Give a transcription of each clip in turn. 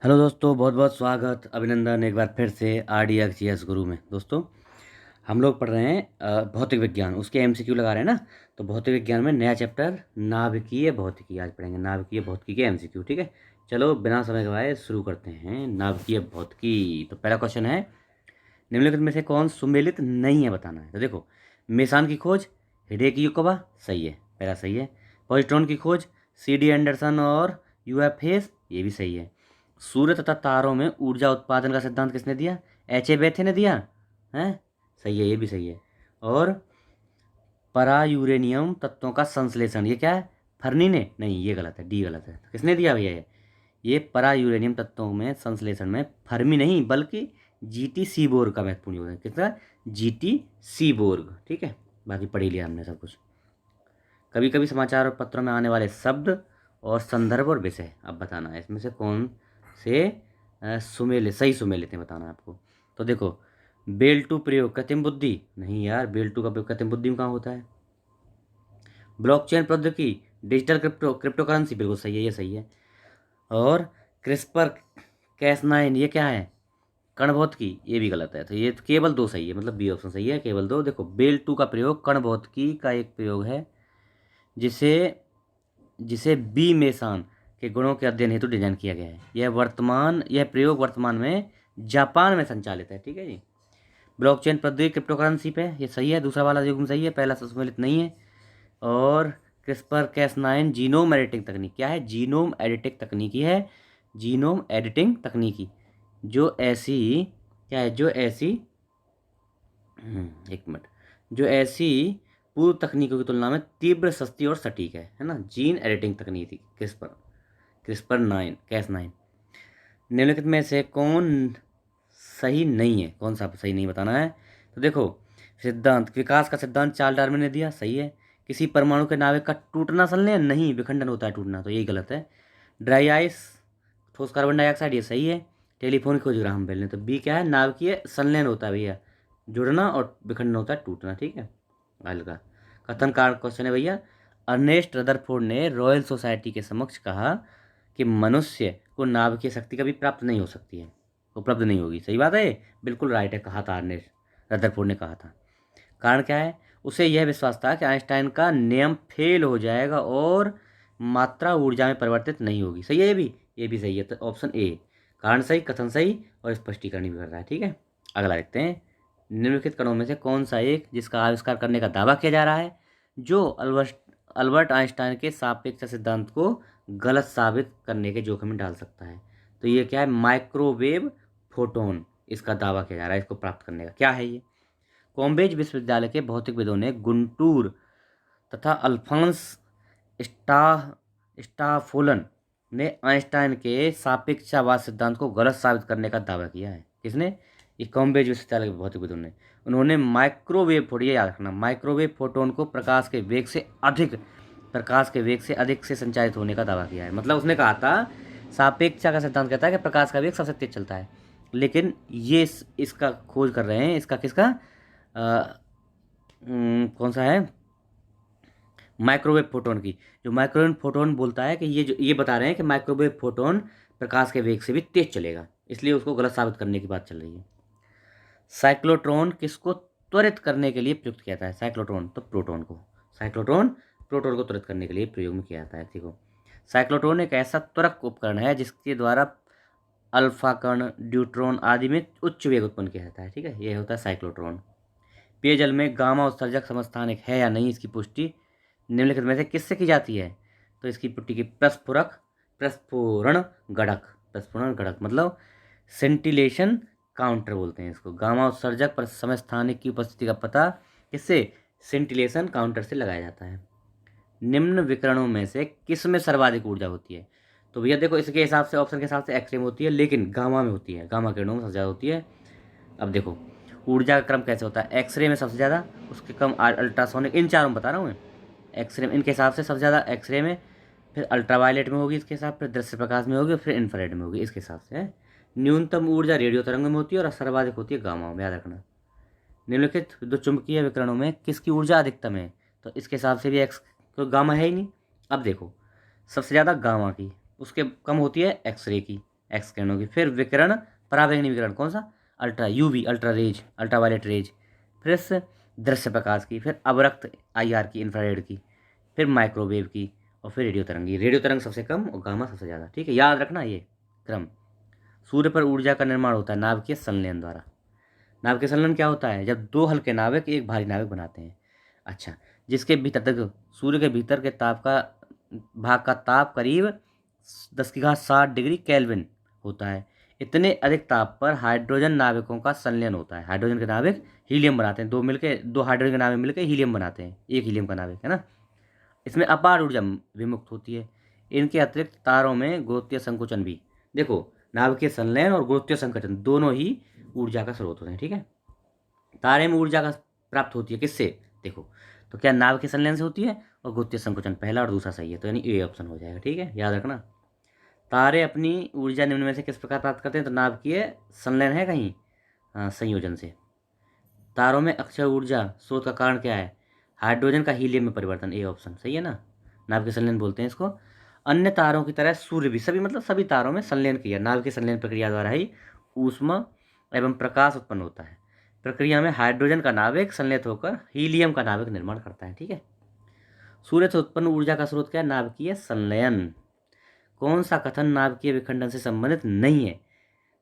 Hello दोस्तों, बहुत बहुत स्वागत, अभिनंदन एक बार फिर से RDXGS गुरु में। दोस्तों, हम लोग पढ़ रहे हैं भौतिक विज्ञान, उसके MCQ लगा रहे हैं ना। तो भौतिक विज्ञान में नया चैप्टर नाभिकीय भौतिकी आज पढ़ेंगे। नाभिकीय भौतिकी के MCQ, ठीक है। चलो बिना समय गवाए शुरू करते हैं। नाभिकीय भौतिकी, तो पहला क्वेश्चन है, निम्नलिखित में से कौन सुमेलित नहीं है बताना है। तो देखो, मेसान की खोज हिडेकियुकोवा सही है, पहला सही है। पॉजिट्रॉन की खोज CD एंडरसन और UF हेस, ये भी सही है। सूर्य तथा तारों में ऊर्जा उत्पादन का सिद्धांत किसने दिया? HA बेथे ने दिया है, सही है, ये भी सही है। और परा यूरेनियम तत्वों का संश्लेषण, ये क्या है? फर्नी ने? नहीं, ये गलत है, डी गलत है। तो किसने दिया भैया ये परा यूरेनियम तत्वों में संश्लेषण में फर्मी नहीं बल्कि GT सीबोर्ग का महत्वपूर्ण योगदान। किसका? GT सीबोर्ग, ठीक है। बाकी पढ़ ही लिया हमने सब कुछ। कभी कभी समाचार और पत्रों में आने वाले शब्द और संदर्भ और विषय अब बताना है, इसमें से कौन से सुमेलित, सही सुमेलित हैं बताना है आपको। तो देखो, बेल्टू प्रयोग कृत्रिम बुद्धि, नहीं यार, बेल्टू का प्रयोग कृत्रिम बुद्धि में कहाँ होता है। ब्लॉकचेन प्रौद्योगिकी, डिजिटल क्रिप्टो करेंसी, बिल्कुल सही है, ये सही है। और क्रिस्पर Cas9, ये क्या है? कण भौतिकी, ये भी गलत है। तो ये केवल दो सही है, मतलब बी ऑप्शन सही है, केवल दो। देखो, बेल 2 का प्रयोग कण भौतिकी का एक प्रयोग है जिसे जिसे बी मेसान के गुणों के अध्ययन हेतु डिजाइन किया गया है। यह प्रयोग वर्तमान में जापान में संचालित है, ठीक है जी। ब्लॉकचेन प्रौद्योगिकी क्रिप्टो करेंसी पे, ये सही है, दूसरा वाला युग्म सही है, पहला सम्मिलित नहीं है। और CRISPR-Cas9 जीनोम एडिटिंग तकनीक, क्या है? जीनोम एडिटिंग तकनीकी है, जीनोम एडिटिंग तकनीकी, जो ऐसी, क्या है, जो ऐसी, एक मिनट, जो ऐसी पूर्व तकनीकों की तुलना में तीव्र, सस्ती और सटीक है ना। जीन एडिटिंग तकनीक क्रिस्पर 9 Cas9। निम्नलिखित में से कौन सही नहीं है, कौन सा सही नहीं बताना है। तो देखो, सिद्धांत विकास का सिद्धांत चार्ल्स डार्विन ने दिया, सही है। किसी परमाणु के नाभिक का टूटना संलयन नहीं, विखंडन होता है टूटना, तो यही गलत है। ड्राई आइस, ठोस कार्बन डाइऑक्साइड, ये सही है। टेलीफोन की खोज ग्राहम बेल ने, तो बी क्या है? नाभिकीय संलयन होता है भैया, जुड़ना, और विखंडन होता है टूटना, ठीक है। हल्का कथन का क्वेश्चन है भैया। अर्नेस्ट रदरफोर्ड ने रॉयल सोसाइटी के समक्ष कहा कि मनुष्य को नाभिकीय शक्ति कभी प्राप्त नहीं हो सकती है, उपलब्ध नहीं होगी। सही बात है, बिल्कुल राइट है, कहा था अर्नेस्ट रदरफोर्ड ने, कहा था। कारण क्या है? उसे यह विश्वास था कि आइंस्टाइन का नियम फेल हो जाएगा और मात्रा ऊर्जा में परिवर्तित नहीं होगी। सही है, ये भी सही है। तो ऑप्शन ए, कारण सही, कथन सही, और स्पष्टीकरण भी कर रहा है, ठीक है। अगला देखते हैं, निम्नलिखित कणों में से कौन सा एक जिसका आविष्कार करने का दावा किया जा रहा है जो अल्बर्ट आइंस्टाइन के सापेक्ष सिद्धांत को गलत साबित करने के जोखिम में डाल सकता है। तो ये क्या है? माइक्रोवेव फोटोन, इसका दावा किया जा रहा है, इसको प्राप्त करने का। क्या है ये? कॉम्ब्रिज विश्वविद्यालय के भौतिकविदों ने गुंटूर तथा अल्फांस स्टा स्टाफोलन ने आइंस्टाइन के सापेक्षतावाद सिद्धांत को गलत साबित करने का दावा किया है। किसने? ये कॉम्ब्रिज विश्वविद्यालय के भौतिकविदों ने। उन्होंने माइक्रोवेव फोटोन, ये याद रखना, माइक्रोवेव फोटोन को प्रकाश के वेग से अधिक से संचारित होने का दावा किया है। मतलब उसने कहा था, सापेक्षा का सिद्धांत कहता है कि प्रकाश का वेग सबसे तेज चलता है, लेकिन ये इसका खोज कर रहे हैं, इसका किसका, कौन सा है? माइक्रोवेव फोटोन की। जो माइक्रोवेव फोटोन बोलता है कि ये बता रहे हैं कि माइक्रोवेव फोटोन प्रकाश के वेग से भी तेज चलेगा, इसलिए उसको गलत साबित करने की बात चल रही है। साइक्लोट्रॉन किसको त्वरित करने के लिए प्रयुक्त किया जाता है? साइक्लोट्रॉन, तो प्रोटॉन को। साइक्लोट्रॉन प्रोटॉन को त्वरित करने के लिए प्रयोग में किया जाता है। देखो, साइक्लोट्रॉन एक ऐसा त्वरक उपकरण है जिसके द्वारा अल्फा कण, ड्यूट्रॉन आदि में उच्च वेग उत्पन्न किया जाता है, ठीक है। यह होता है साइक्लोट्रॉन। पेयजल में गामा उत्सर्जक समस्थानिक है या नहीं, इसकी पुष्टि निम्नलिखित में से किससे की जाती है? तो इसकी पुष्टि की प्रस्फुरण गड़क मतलब सेंटिलेशन काउंटर बोलते हैं इसको। गामा उत्सर्जक पर समस्थानिक की उपस्थिति का पता किससे? सेंटिलेशन काउंटर से लगाया जाता है। निम्न विकिरणों में से किस में सर्वाधिक ऊर्जा होती है? तो भैया देखो, इसके हिसाब से, ऑप्शन के हिसाब से एक्सरे में होती है, लेकिन गामा में होती है, गामा किरणों में सबसे ज़्यादा होती है। अब देखो, ऊर्जा का क्रम कैसे होता है? एक्सरे में सबसे ज़्यादा, उसके कम अल्ट्रासोनिक, इन चारों में बता रहा हूँ मैं। एक्सरे में इनके हिसाब से सबसे ज़्यादा एक्सरे में, फिर अल्ट्रावायलेट में होगी इसके हिसाब, फिर दृश्य प्रकाश में होगी, फिर इंफ्रारेड में होगी इसके हिसाब से है। न्यूनतम ऊर्जा रेडियो तरंग में होती है और सर्वाधिक होती है गामा में, याद रखना। निम्नलिखित विद्युत चुंबकीय विकिरणों में किसकी ऊर्जा अधिकतम है? तो इसके हिसाब से भी एक्स, तो गामा है ही नहीं। अब देखो, सबसे ज़्यादा गामा की, उसके कम होती है एक्सरे की, एक्स किरणों की, फिर विकिरण पराबैंगनी विकिरण कौन सा, ultra UV ultra raise ultraviolet rays, फिर से दृश्य प्रकाश की, फिर अवरक्त आईआर की इंफ्रारेड की, फिर माइक्रोवेव की, और फिर रेडियो तरंग। रेडियो तरंग सबसे कम और गामा सबसे ज़्यादा, ठीक है, याद रखना ये क्रम। सूर्य पर ऊर्जा का निर्माण होता है नाभिकीय संलयन द्वारा। नाभिकीय संलयन क्या होता है, जब दो हल्के नाभिक एक भारी नाभिक बनाते हैं। अच्छा, जिसके भीतर तक सूर्य के भीतर के ताप का भाग का ताप करीब 10⁻60 डिग्री केल्विन होता है। इतने अधिक ताप पर हाइड्रोजन नाभिकों का संलयन होता है। हाइड्रोजन के नाभिक हीलियम बनाते हैं, दो हाइड्रोजन के नाभिक मिलकर हीलियम बनाते हैं, एक हीलियम का नाभिक है ना। इसमें अपार ऊर्जा विमुक्त होती है। इनके अतिरिक्त तारों में गुरुत्वीय संकुचन भी, देखो नाभिकीय संलयन और गुरुत्वीय संकुचन दोनों ही ऊर्जा का स्रोत होते हैं, ठीक है। तारे में ऊर्जा का प्राप्त होती है किससे, देखो तो क्या नाभिकीय संलयन से होती है और गुरुत्वीय संकुचन, पहला और दूसरा सही है, तो यानी ए ऑप्शन हो जाएगा, ठीक है, याद रखना। तारे अपनी ऊर्जा निम्न में से किस प्रकार प्राप्त करते हैं, तो नाभिकीय संलयन है कहीं, संयोजन से। तारों में अक्षय ऊर्जा स्रोत का कारण क्या है, हाइड्रोजन का हीलियम में परिवर्तन, ए ऑप्शन सही है ना, नाभिकीय संलयन बोलते हैं इसको। अन्य तारों की तरह सूर्य भी, सभी मतलब सभी तारों में संलयन क्रिया, नाभिकीय संलयन प्रक्रिया द्वारा ही ऊष्मा एवं प्रकाश उत्पन्न होता है। प्रक्रिया में हाइड्रोजन का नाभिक संलयित होकर हीलियम का नाभिक निर्माण करता है, ठीक है। सूर्य से उत्पन्न ऊर्जा का स्रोत क्या है, नाभिकीय संलयन। कौन सा कथन नाभिकीय विखंडन से संबंधित नहीं है,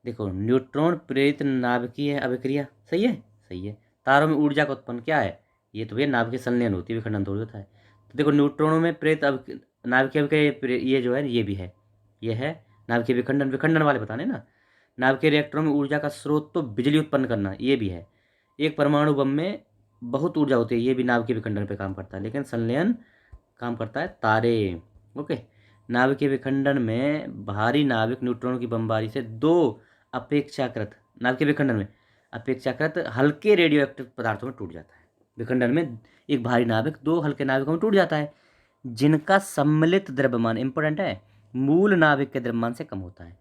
देखो न्यूट्रॉन प्रेरित नाभिकीय अभिक्रिया, सही है, सही है। तारों में ऊर्जा का उत्पन्न क्या है, ये तो भैया नाभिकीय संलयन होती है, विखंडन थोड़ी होता है। तो देखो न्यूट्रॉनों में प्रेरित नाभिकीय अभिक्रिया, ये जो है ये भी है, ये है नाभिकीय विखंडन, विखंडन वाले बताने ना। नाभिकीय रिएक्टरों में ऊर्जा का स्रोत तो बिजली उत्पन्न करना, ये भी है। एक परमाणु बम में बहुत ऊर्जा होती है, ये भी नाभिकीय विखंडन पे काम करता है, लेकिन संलयन काम करता है तारे। ओके, नाभिकीय विखंडन में भारी नाभिक न्यूट्रॉनों की बमबारी से दो अपेक्षाकृत, नाभिकीय विखंडन में अपेक्षाकृत हल्के रेडियो एक्टिव पदार्थों में टूट जाता है। विखंडन में एक भारी नाभिक दो हल्के नाभिकों में टूट जाता है, जिनका सम्मिलित द्रव्यमान, इंपॉर्टेंट है, मूल नाभिक के द्रव्यमान से कम होता है।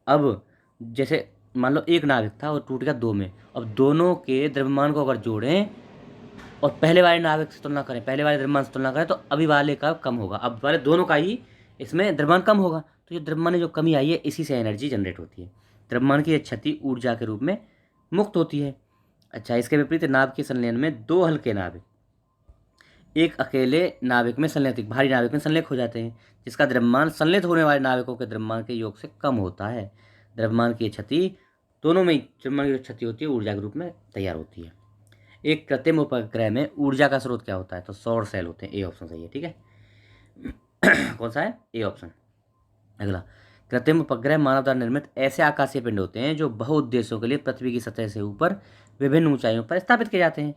अब जैसे मान लो एक नाभिक था और टूट गया दो में, अब दोनों के द्रव्यमान को अगर जोड़ें और पहले वाले नाभिक से तुलना करें, पहले वाले द्रव्यमान से तुलना करें, तो अभी वाले का कम होगा, अब वाले दोनों का ही इसमें द्रव्यमान कम होगा, तो ये द्रव्यमान में जो कमी आई है इसी से एनर्जी जनरेट होती है। द्रव्यमान की क्षति ऊर्जा के रूप में मुक्त होती है। अच्छा, इसके विपरीत नाभिकीय संलयन में दो हल्के नाभिक एक अकेले नाभिक में संलयित, भारी नाभिक में संलयित हो जाते हैं, जिसका द्रव्यमान संलयित होने वाले नाभिकों के द्रव्यमान के योग से कम होता है। द्रव्यमान की क्षति, दोनों में द्रव्यमान की क्षति होती है, ऊर्जा के रूप में तैयार होती है। एक कृत्रिम उपग्रह में ऊर्जा का स्रोत क्या होता है, तो सौर सेल होते हैं, ए ऑप्शन सही है, ठीक है। कौन सा है, ए ऑप्शन। अगला, कृत्रिम उपग्रह मानव द्वारा निर्मित ऐसे आकाशीय पिंड होते हैं जो बहुउद्देश्यों के लिए पृथ्वी की सतह से ऊपर विभिन्न ऊंचाइयों पर स्थापित किए जाते हैं।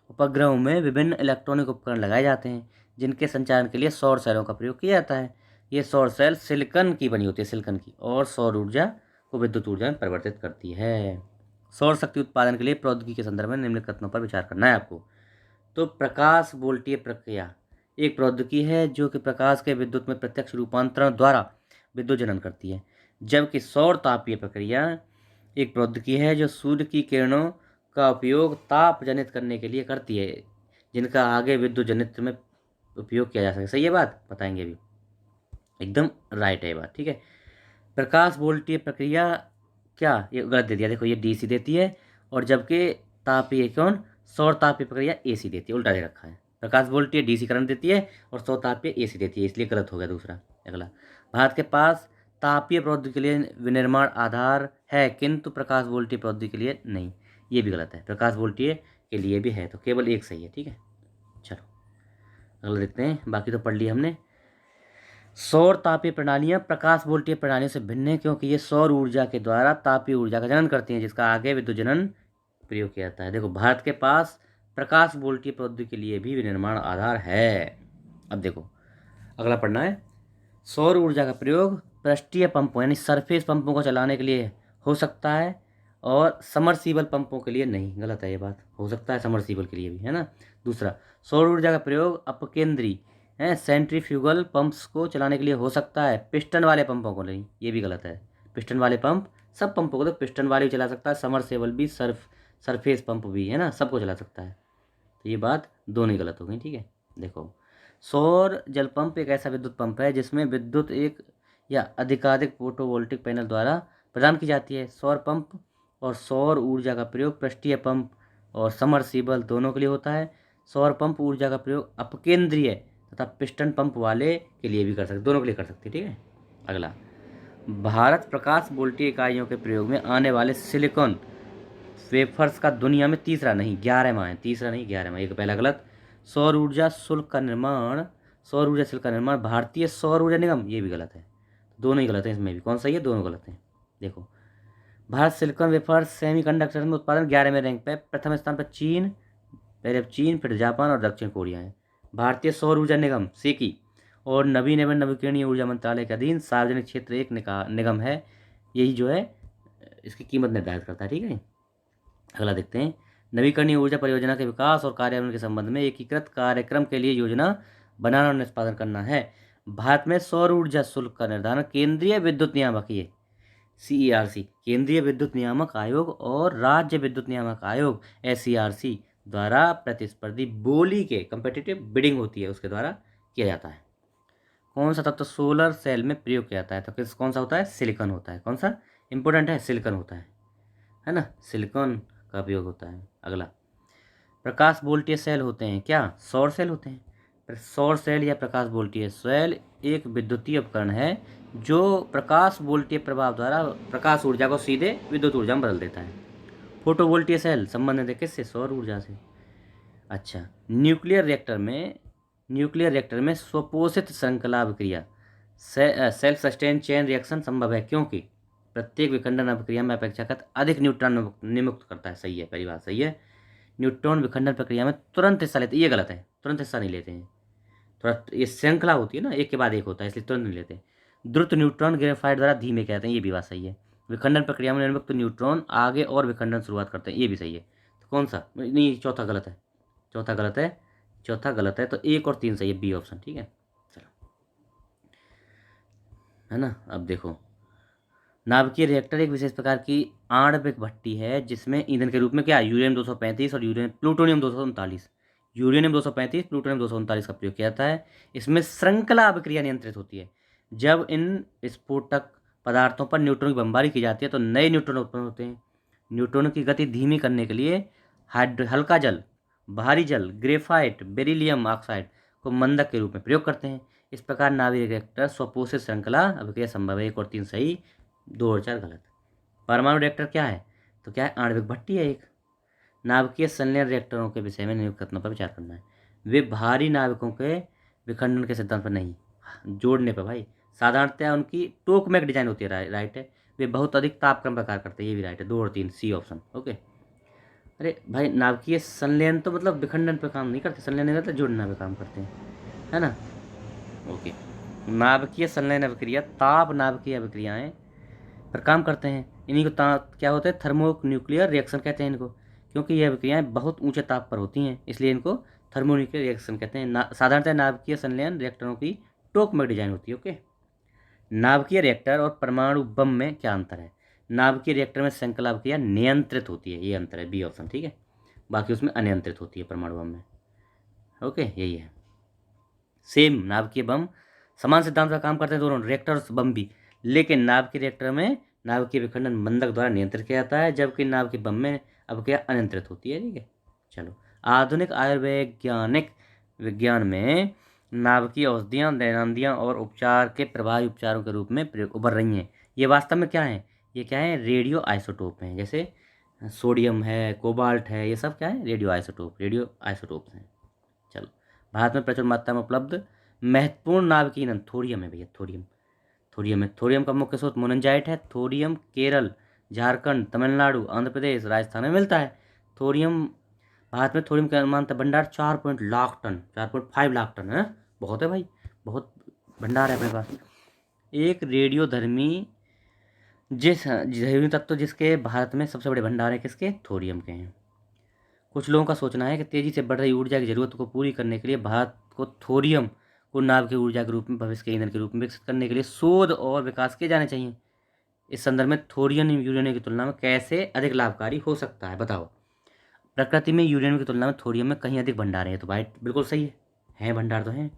उपग्रहों में विभिन्न इलेक्ट्रॉनिक उपकरण लगाए जाते हैं, जिनके संचालन के लिए सौर सेलों का प्रयोग किया जाता है। ये सौर सेल सिलिकॉन की बनी होती है, सिलिकॉन की, और सौर ऊर्जा को विद्युत ऊर्जा में परिवर्तित करती है। सौर शक्ति उत्पादन के लिए प्रौद्योगिकी के संदर्भ में निम्नलिखित कथनों पर विचार करना है आपको। तो प्रकाश वोल्टीय प्रक्रिया एक प्रौद्योगिकी है जो कि प्रकाश के विद्युत में प्रत्यक्ष रूपांतरण द्वारा विद्युत जनन करती है, जबकि सौर तापीय प्रक्रिया एक प्रौद्योगिकी है जो सूर्य की किरणों का उपयोग ताप जनित करने के लिए करती है, जिनका आगे विद्युत जनित में उपयोग किया जा सके। सही है बात, बताएंगे अभी, एकदम राइट है ये बात, ठीक है। प्रकाश वोल्टीय प्रक्रिया क्या, ये गलत दे दिया, देखो ये डीसी देती है, और जबकि तापीय कौन, सौर तापीय प्रक्रिया एसी देती है, उल्टा दे रखा है। प्रकाश वोल्टीय डीसी करंट देती है और सौर तापीय एसी देती है, इसलिए गलत हो गया दूसरा। अगला, भारत के पास तापीय प्रौद्योगिकी के लिए विनिर्माण आधार है, किंतु प्रकाश वोल्टीय प्रौद्योगिकी के लिए नहीं, ये भी गलत है। प्रकाश वोल्टीय के लिए भी है, तो केवल एक सही है, ठीक है। चलो अगला देखते हैं, बाकी तो पढ़ लिया हमने। सौर तापीय प्रणालियाँ प्रकाश वोल्टीय प्रणालियों से भिन्न है, क्योंकि ये सौर ऊर्जा के द्वारा तापीय ऊर्जा का जनन करती हैं, जिसका आगे विद्युत जनन प्रयोग किया जाता है। देखो भारत के पास प्रकाश वोल्टीय प्रौद्योगिकी के लिए भी विनिर्माण आधार है। अब देखो अगला पढ़ना है, सौर ऊर्जा का प्रयोग पृष्ठीय पंपों यानी सरफेस पंपों को चलाने के लिए हो सकता है, और समरसीबल पंपों के लिए नहीं, गलत है ये बात, हो सकता है समरसीबल के लिए भी, है ना। दूसरा, सौर ऊर्जा का प्रयोग अपकेंद्री सेंट्रीफ्यूगल पंप्स को चलाने के लिए हो सकता है, पिस्टन वाले पंपों को नहीं, ये भी गलत है। पिस्टन वाले पंप, सब पंपों को, तो पिस्टन वाले भी चला सकता है, समरसेबल भी, सरफेस पंप भी, है ना, सबको चला सकता है, तो ये बात दोनों ही गलत हो गई, ठीक है। देखो, सौर जल पंप एक ऐसा विद्युत पंप है जिसमें विद्युत एक या अधिकाधिक फोटोवोल्टिक पैनल द्वारा प्रदान की जाती है। सौर पंप और सौर ऊर्जा का प्रयोग पृष्ठीय पंप और समरसीबल दोनों के लिए होता है। सौर पंप ऊर्जा का प्रयोग अपकेंद्रीय तथा पिस्टन पंप वाले के लिए भी कर सकते, दोनों के लिए कर सकते हैं। ठीक है। अगला, भारत प्रकाश वोल्टीय इकाइयों के प्रयोग में आने वाले सिलिकॉन वेफर्स का दुनिया में तीसरा नहीं 11वां है। तीसरा नहीं 11वां, एक पहला गलत। सौर ऊर्जा शुल्क का निर्माण, सौर ऊर्जा शुल्क का निर्माण भारतीय सौर ऊर्जा निगम, ये भी गलत है। दोनों ही गलत है, इसमें भी कौन सही है, दोनों गलत हैं। देखो, भारत सिलिकॉन वेफर सेमीकंडक्टर में उत्पादन 11वें रैंक पे, प्रथम स्थान पर चीन, पहले चीन, फिर जापान और दक्षिण कोरिया है। भारतीय सौर ऊर्जा निगम सेकी और नवीन एवं नवीकरणीय ऊर्जा मंत्रालय के अधीन सार्वजनिक क्षेत्र एक निगम है। यही जो है इसकी कीमत निर्धारित करता है। ठीक है। अगला देखते हैं, नवीकरणीय ऊर्जा परियोजना के विकास और कार्यान्वयन के संबंध में एकीकृत कार्यक्रम के लिए योजना बनाना और निष्पादन करना है। भारत में सौर ऊर्जा शुल्क का निर्धारण केंद्रीय विद्युत नियामक CERC, केंद्रीय विद्युत नियामक आयोग और राज्य विद्युत नियामक आयोग SERC द्वारा प्रतिस्पर्धी बोली के कम्पिटिटिव बिडिंग होती है, उसके द्वारा किया जाता है। कौन सा तत्व सोलर सेल में प्रयोग किया जाता है, तो कौन सा होता है, सिलिकॉन होता है। कौन सा इंपॉर्टेंट है, सिलिकॉन होता है ना, सिलिकॉन का उपयोग होता है। अगला, प्रकाश वोल्टीय सेल होते हैं क्या, सौर सेल होते हैं। सौर सेल या प्रकाश वोल्टीय सेल एक विद्युतीय उपकरण है जो प्रकाश वोल्टीय प्रभाव द्वारा प्रकाश ऊर्जा को सीधे विद्युत ऊर्जा में बदल देता है। फोटो वोल्टीय सेल संबंधित है किससे, सौर ऊर्जा से। अच्छा, न्यूक्लियर रिएक्टर में स्वपोषित श्रृंखला अभिक्रिया सेल्फ सस्टेन चेन रिएक्शन संभव है क्योंकि प्रत्येक विखंडन अभिक्रिया में अपेक्षाकृत अधिक न्यूट्रॉन निर्मुक्त करता है। सही है, पहली बात सही है। न्यूट्रॉन विखंडन प्रक्रिया में तुरंत हिस्सा लेते, ये गलत है, तुरंत हिस्सा नहीं लेते हैं। थोड़ा ये श्रृंखला होती है ना, एक के बाद एक होता है, इसलिए तुरंत नहीं लेते। द्रुत न्यूट्रॉन ग्रेफाइट द्वारा धीमे कहते हैं, ये भी बात सही है। विखंडन प्रक्रिया में निर्मुक्त न्यूट्रॉन आगे और विखंडन शुरुआत करते हैं, ये भी सही है। तो कौन सा, नहीं चौथा गलत है, चौथा गलत है। तो 1 और 3 सही है, बी ऑप्शन। ठीक है, चलो, है ना। अब देखो, नाभिकीय रिएक्टर एक विशेष प्रकार की आणविक भट्टी है जिसमें ईंधन के रूप में क्या, यूरेनियम 235 और प्लूटोनियम 239, यूरेनियम 235, प्लूटोनियम 239 का प्रयोग किया जाता है। इसमें श्रृंखला अभिक्रिया नियंत्रित होती है। जब इन विस्फोटक पदार्थों पर न्यूट्रॉन की बमबारी की जाती है तो नए न्यूट्रॉन उत्पन्न होते हैं। न्यूट्रॉन की गति धीमी करने के लिए हल्का जल, भारी जल, ग्रेफाइट, बेरिलियम ऑक्साइड को मंदक के रूप में प्रयोग करते हैं। इस प्रकार नाभिकीय रिएक्टर स्वपोषित श्रृंखला अभिक्रिया संभव है। 1 और 3 सही, 2 और 4 गलत। परमाणु रिएक्टर क्या है, तो क्या है, आणविक भट्टी है एक। नाभिकीय संलयन रिएक्टरों के विषय में निम्नलिखित कथनों पर विचार करना है। वे भारी नाविकों के विखंडन के सिद्धांत पर नहीं, जोड़ने पर भाई, साधारणतया उनकी टोकमैक डिजाइन होती है, राइट है। वे बहुत अधिक तापक्रम पर कार्य करते हैं, ये भी राइट है। 2 और 3 सी ऑप्शन। ओके। अरे भाई, नाभिकीय संलयन तो मतलब विखंडन पर काम नहीं करते, संलयन नहीं करते, जोड़ना पर काम करते हैं, है ना। ओके। नाभिकीय संलयन अभिक्रिया ताप नाभिकीय अभिक्रियाएं पर काम करते हैं। इन्हीं को क्या होता है, थर्मो न्यूक्लियर रिएक्शन कहते हैं इनको, क्योंकि ये अभिक्रियाएं बहुत ऊंचे ताप पर होती हैं, इसलिए इनको थर्मोन्यूक्लियर रिएक्शन कहते हैं। साधारणतः नाभिकीय संलयन रिएक्टरों की टोकमैक डिजाइन होती है। ओके। नाभिकीय रिएक्टर और परमाणु बम में क्या अंतर है, नाभिकीय रिएक्टर में श्रृंखला अभिक्रिया नियंत्रित होती है, ये अंतर है, बी ऑप्शन। ठीक है, बाकी उसमें अनियंत्रित होती है परमाणु बम में। ओके, यही है। सेम नाभिकीय बम समान सिद्धांत का काम करते हैं दोनों, रिएक्टर और बम भी, लेकिन नाभिकीय रिएक्टर में नाभिकीय विखंडन मंदक द्वारा नियंत्रित किया जाता है, जबकि नाभिकीय बम में अभिक्रिया अनियंत्रित होती है। ठीक है, चलो। आधुनिक आयुर्वैज्ञानिक विज्ञान में नाभिकीय औषधियाँ दैनंदिन और उपचार के प्रभावी उपचारों के रूप में प्रयोग उभर रही हैं। ये वास्तव में क्या है, ये क्या है, रेडियो आइसोटोप हैं। जैसे सोडियम है, कोबाल्ट है, ये सब क्या है, रेडियो आइसोटोप्स हैं। चलो, भारत में प्रचुर मात्रा में उपलब्ध महत्वपूर्ण नाभिकीय ईंधन थोरियम है भैया, थोरियम का मुख्य स्रोत मोनजाइट है। थोरियम केरल, झारखंड, तमिलनाडु, आंध्र प्रदेश, राजस्थान में मिलता है। थोरियम, भारत में थोरियम का अनुमानतः भंडार 4.5 लाख टन है, बहुत है भाई, बहुत भंडार है अपने पास। एक रेडियोधर्मी जैविक तत्व जिसके भारत में सबसे बड़े भंडार है किसके, थोरियम के हैं। कुछ लोगों का सोचना है कि तेजी से बढ़ रही ऊर्जा की जरूरत को पूरी करने के लिए भारत को थोरियम को नाभिकीय ऊर्जा के रूप में, भविष्य के ईंधन के रूप में विकसित करने के लिए शोध और विकास किए जाने चाहिए। इस संदर्भ में थोरियम यूरेनियम की तुलना में कैसे अधिक लाभकारी हो सकता है, बताओ। प्रकृति में यूरेनियम की तुलना में थोरियम में कहीं अधिक भंडार है, तो भाई बिल्कुल सही है भंडार तो है।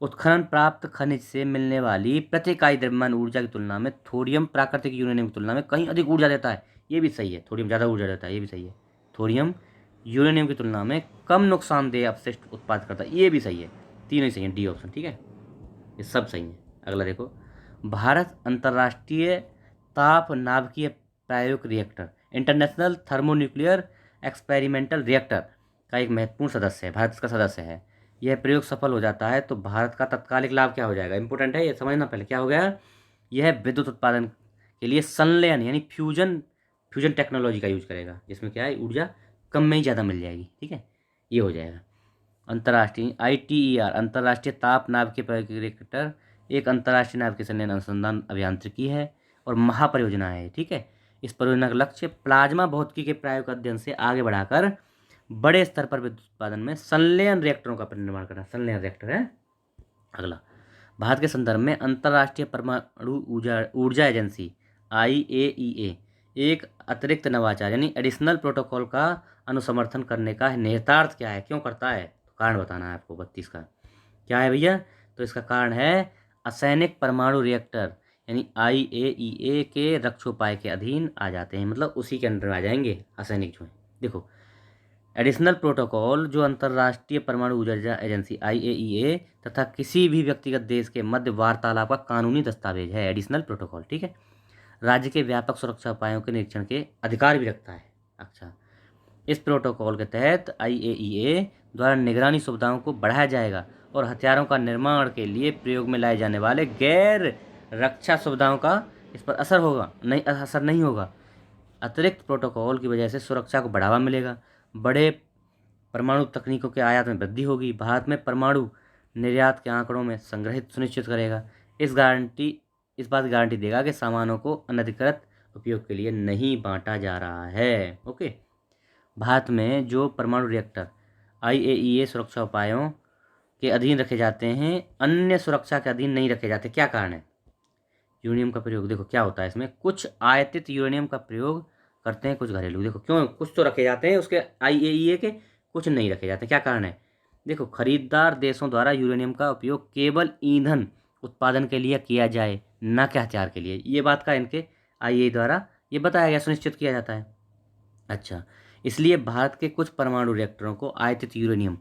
उत्खनन प्राप्त खनिज से मिलने वाली प्रति इकाई द्रव्यमान ऊर्जा की तुलना में थोरियम प्राकृतिक यूरेनियम की तुलना में कहीं अधिक ऊर्जा देता है। ये भी सही है, थोरियम ज़्यादा ऊर्जा देता है, ये भी सही है। थोरियम यूरेनियम की तुलना में कम नुकसानदेह अपशिष्ट उत्पाद करता है, ये भी सही है। तीनों ही सही है, डी ऑप्शन, ठीक है, ये सब सही है। अगला देखो, भारत अंतर्राष्ट्रीय ताप नाभिकीय प्रायोगिक reactor international thermonuclear experimental reactor का एक महत्वपूर्ण सदस्य है, भारत इसका सदस्य है। यह प्रयोग सफल हो जाता है तो भारत का तत्कालिक लाभ क्या हो जाएगा, इंपॉर्टेंट है ये समझना पहले। क्या हो गया, यह विद्युत उत्पादन के लिए संलयन यानी फ्यूजन फ्यूजन टेक्नोलॉजी का यूज करेगा, जिसमें क्या है ऊर्जा कम में ही ज़्यादा मिल जाएगी, ठीक है, ये हो जाएगा। अंतर्राष्ट्रीय ITER अंतर्राष्ट्रीय ताप नाभिकीय प्रायोगिक रिएक्टर एक अंतर्राष्ट्रीय नाभिकीय संलयन अनुसंधान अभियांत्रिकी है और महापरियोजना है, ठीक है। इस परियोजना का लक्ष्य प्लाज्मा भौतिकी के प्रायोगिक अध्ययन से आगे बढ़ाकर बड़े स्तर पर विद्युत उत्पादन में संलयन रिएक्टरों का निर्माण करना, संलयन रिएक्टर है। अगला, भारत के संदर्भ में अंतर्राष्ट्रीय परमाणु ऊर्जा एजेंसी IAEA एक अतिरिक्त नवाचार यानी एडिशनल प्रोटोकॉल का अनुसमर्थन करने का निहितार्थ क्या है, क्यों करता है, तो कारण बताना है आपको 32 का। क्या है भैया, तो इसका कारण है असैनिक परमाणु रिएक्टर यानी IAEA के रक्षोपाय के अधीन आ जाते हैं, मतलब उसी के अंडर आ जाएंगे असैनिक जो है। देखो, एडिशनल प्रोटोकॉल जो अंतर्राष्ट्रीय परमाणु ऊर्जा एजेंसी IAEA तथा किसी भी व्यक्तिगत देश के मध्य वार्तालाप का कानूनी दस्तावेज है, एडिशनल प्रोटोकॉल, ठीक है। राज्य के व्यापक सुरक्षा उपायों के निरीक्षण के अधिकार भी रखता है। अच्छा, इस प्रोटोकॉल के तहत IAEA द्वारा निगरानी सुविधाओं को बढ़ाया जाएगा और हथियारों का निर्माण के लिए प्रयोग में लाए जाने वाले गैर रक्षा सुविधाओं का इस पर असर नहीं होगा। अतिरिक्त प्रोटोकॉल की वजह से सुरक्षा को बढ़ावा मिलेगा, बड़े परमाणु तकनीकों के आयात में वृद्धि होगी, भारत में परमाणु निर्यात के आंकड़ों में संग्रहित सुनिश्चित करेगा। इस बात की गारंटी देगा कि सामानों को अनधिकृत उपयोग के लिए नहीं बांटा जा रहा है। ओके, भारत में जो परमाणु रिएक्टर IAEA सुरक्षा उपायों के अधीन रखे जाते हैं, अन्य सुरक्षा के अधीन नहीं रखे जाते, क्या कारण है, यूरेनियम का प्रयोग। देखो क्या होता है इसमें, कुछ आयातित यूरेनियम का प्रयोग करते हैं, कुछ घरेलू। देखो क्यों, कुछ तो रखे जाते हैं उसके IAEA के, कुछ नहीं रखे जाते, क्या कारण है। देखो, खरीदार देशों द्वारा यूरेनियम का उपयोग केवल ईंधन उत्पादन के लिए किया जाए, न कि हथियार के लिए, ये बात का इनके IAEA द्वारा ये बताया गया, सुनिश्चित किया जाता है। अच्छा, इसलिए भारत के कुछ परमाणु रिएक्टरों को आयातित यूरेनियम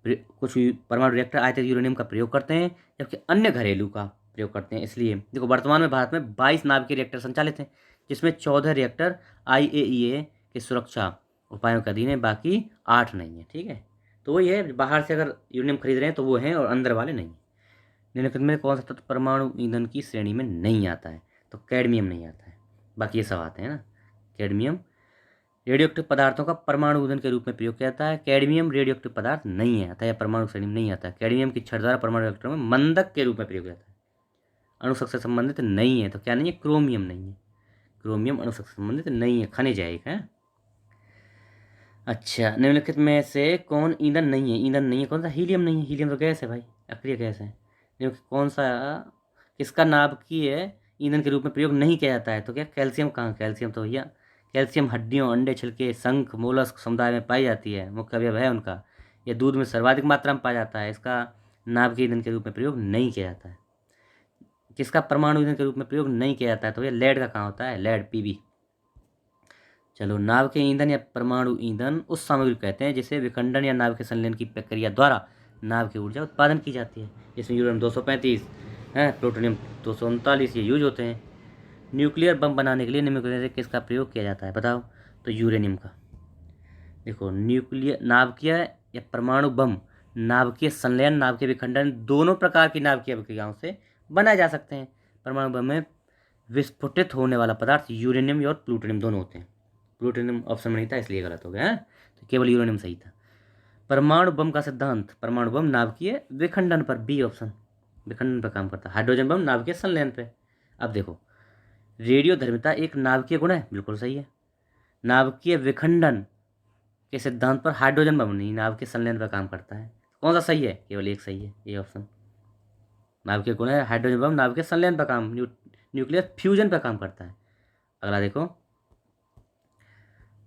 कुछ परमाणु रिएक्टर आयातित यूरेनियम का प्रयोग करते हैं, जबकि अन्य घरेलू का प्रयोग करते हैं। इसलिए देखो, वर्तमान में भारत में 22 नाभिकीय रिएक्टर संचालित हैं, जिसमें 14 रिएक्टर IAEA के सुरक्षा उपायों के अधीन है, बाकी 8 नहीं है, ठीक है। तो वही है, बाहर से अगर यूरेनियम खरीद रहे हैं तो वो हैं और अंदर वाले नहीं। निम्नलिखित में कौन सा तत्व परमाणु ईंधन की श्रेणी में नहीं आता है, तो कैडमियम नहीं आता है, बाकी ये सब आते हैं ना। कैडमियम रेडियोएक्टिव पदार्थों का परमाणु ईंधन के रूप में प्रयोग किया जाता है, कैडमियम रेडियोएक्टिव पदार्थ नहीं है, अतः यह परमाणु श्रेणी में नहीं आता है। कैडमियम की छड़ द्वारा परमाणु रिएक्टरों में मंदक के रूप में प्रयोग किया जाता है, अणुशक्ति से संबंधित नहीं है, तो क्या नहीं है, क्रोमियम नहीं है, क्रोमियम अणुशक्ति से संबंधित नहीं है, खनिज है एक, है। अच्छा, निम्नलिखित में से कौन ईंधन नहीं है, ईंधन नहीं है कौन सा, हीलियम नहीं है, हीलियम तो गैस है भाई, अक्रिय गैस है। कौन सा, किसका नाभिकीय ईंधन के रूप में प्रयोग नहीं किया जाता है, तो क्या कैल्शियम, कहाँ कैल्शियम, तो भैया कैल्शियम हड्डियों, अंडे, छिलके, शंख, मोलस्क समुदाय में पाई जाती है, मुख्य अवयव है उनका। यह दूध में सर्वाधिक मात्रा में पाया जाता है, इसका नाभिकीय ईंधन के रूप में प्रयोग नहीं किया जाता है। किसका परमाणु ईंधन के रूप में प्रयोग नहीं किया जाता है, तो ये लेड का कहाँ होता है, लेड PB। चलो, नाभिकीय ईंधन या परमाणु ईंधन उस सामग्री को कहते हैं जिसे विखंडन या नाभिकीय संलयन की प्रक्रिया द्वारा नाभिकीय ऊर्जा उत्पादन की जाती है, जिसमें यूरेनियम 235 है, प्लूटोनियम 239 ये यूज होते हैं। न्यूक्लियर बम बनाने के लिए निम्नलिखित में से किसका प्रयोग किया जाता है, बताओ, तो यूरेनियम का। देखो, नाभिकीय या परमाणु बम नाभिकीय संलयन, नाभिकीय विखंडन दोनों प्रकार की नाभिकीय अभिक्रियाओं से बनाए जा सकते हैं। परमाणु बम में विस्फोटित होने वाला पदार्थ यूरेनियम और प्लूटोनियम दोनों होते हैं। प्लूटोनियम ऑप्शन में नहीं था इसलिए गलत हो गया है, तो केवल यूरेनियम सही था। परमाणु बम का सिद्धांत, परमाणु बम नाभिकीय विखंडन पर, B ऑप्शन, विखंडन पर काम करता है। हाइड्रोजन बम नाभिकीय संलयन पे। अब देखो, रेडियो धर्मिता एक नाभिकीय गुण है, बिल्कुल सही है। नाभिकीय विखंडन के सिद्धांत पर हाइड्रोजन बम नहीं, नाभिकीय संलयन पर काम करता है। कौन सा सही है, केवल एक सही है, ये ऑप्शन। नाभिकीय गुण है हाइड्रोजन बम, नाभिकीय संलयन पर काम, न्यूक्लियर फ्यूजन पर काम करता है। अगला देखो,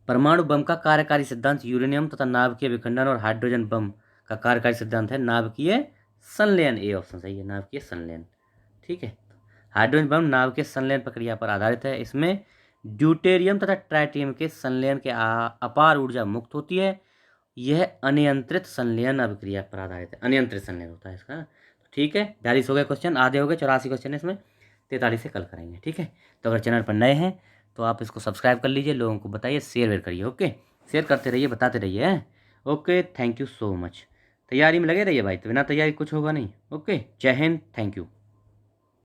परमाणु बम का कार्यकारी सिद्धांत यूरेनियम तथा नाभिकीय विखंडन और हाइड्रोजन बम का कार्यकारी सिद्धांत है नाभिकीय संलयन, ए ऑप्शन सही है, नाभिकीय संलयन। ठीक है, हाइड्रोजन बम नाभिकीय संलयन प्रक्रिया पर आधारित है। इसमें ड्यूटेरियम तथा ट्राइटियम के संलयन के अपार ऊर्जा मुक्त होती है। यह अनियंत्रित संलयन अभिक्रिया पर आधारित है, अनियंत्रित संलयन होता है इसका। ठीक है, 42 हो गए क्वेश्चन, आधे हो गए, 84 क्वेश्चन है इसमें, 43 से कल करेंगे। ठीक है, तो अगर चैनल पर नए हैं तो आप इसको सब्सक्राइब कर लीजिए, लोगों को बताइए, शेयर वेयर करिए। ओके, शेयर करते रहिए, बताते रहिए। Okay, thank you so much. तैयारी में लगे रहिए भाई, तो बिना तैयारी कुछ होगा नहीं। ओके, जय हिंद, थैंक यू।